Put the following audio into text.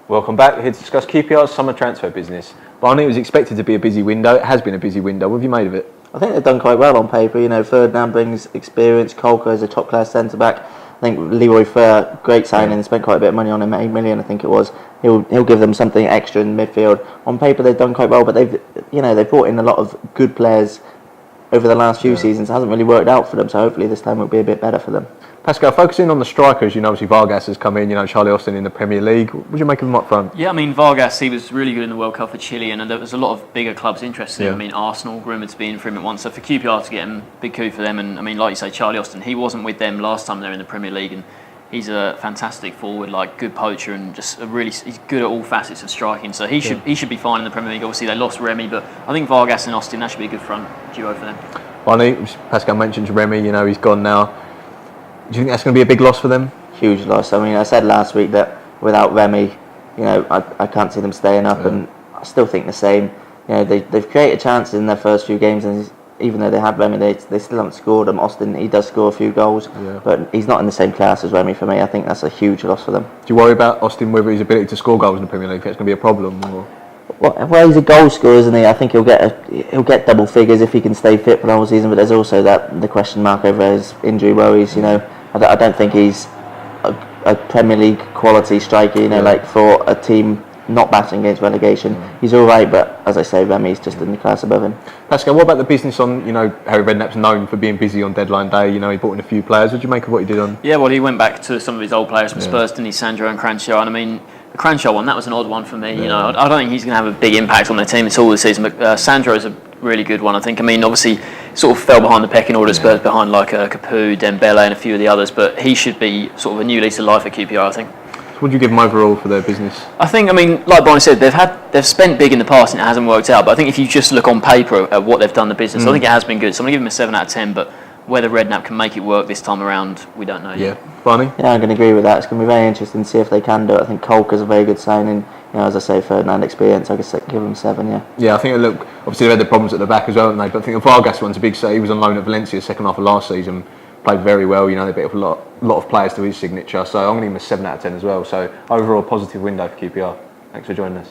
Welcome back. We're here to discuss QPR's summer transfer business. Barney, it was expected to be a busy window. It has been a busy window. What have you made of it? I think they've done quite well on paper. You know, Ferdinand brings experience. Kolka is a top-class centre-back. I think Leroy Fer, great signing, spent quite a bit of money on him, 8 million I think it was. He'll give them something extra in midfield. On paper they've done quite well, but they've brought in a lot of good players over the last few seasons. It hasn't really worked out for them, so hopefully this time will be a bit better for them. Pascal, focusing on the strikers, obviously Vargas has come in, Charlie Austin in the Premier League. What do you make of him up front? Yeah, I mean, Vargas, he was really good in the World Cup for Chile, and there was a lot of bigger clubs interested in him. I mean, Arsenal rumoured to be in for him at once, so for QPR to get him, big coup for them. And I mean, like you say, Charlie Austin, he wasn't with them last time they were in the Premier League, and he's a fantastic forward, good poacher, and just he's good at all facets of striking. So he should be fine in the Premier League. Obviously, they lost Remy, but I think Vargas and Austin, that should be a good front duo for them. Barney, Pascal mentioned Remy, he's gone now. Do you think that's going to be a big loss for them? Huge loss. I mean, I said last week that without Remy, I can't see them staying up, and I still think the same. They've created chances in their first few games, and even though they had Remy, they still haven't scored them. Austin, he does score a few goals, but he's not in the same class as Remy for me. I think that's a huge loss for them. Do you worry about Austin, whether his ability to score goals in the Premier League, if that's going to be a problem? Or? Well, he's a goal scorer, isn't he? I think he'll get double figures if he can stay fit for the whole season. But there's also the question mark over his injury worries. I don't think he's a Premier League quality striker. For a team not battling against relegation, he's all right. But as I say, Remy's just in the class above him. Pascal, what about the business on? Harry Redknapp's known for being busy on deadline day. He brought in a few players. What do you make of what he did on? Yeah, well, he went back to some of his old players from Spurs, didn't he? Sandro and Cranshaw, and I mean, the Cranshaw one, that was an odd one for me. I don't think he's going to have a big impact on their team at all this season. But Sandro is a really good one, I think. I mean, obviously, sort of fell behind the pecking order, Spurs behind Capoue, Dembele, and a few of the others. But he should be sort of a new lease of life at QPR, I think. So what do you give them overall for their business? I think, like Barney said, they've spent big in the past and it hasn't worked out. But I think if you just look on paper at what they've done in the business, I think it has been good. So I'm going to give them a 7 out of 10. But whether Redknapp can make it work this time around, we don't know yet. Barney? Yeah, I'm going to agree with that. It's going to be very interesting to see if they can do it. I think Kolka's a very good signing. As I say, Ferdinand experience, I guess give them 7, Yeah, I think obviously they had the problems at the back as well, haven't they? But I think the Vargas one's a big say. He was on loan at Valencia second half of last season, played very well. They bit of a lot of players to his signature. So I'm going to give him a 7 out of 10 as well. So overall, positive window for QPR. Thanks for joining us.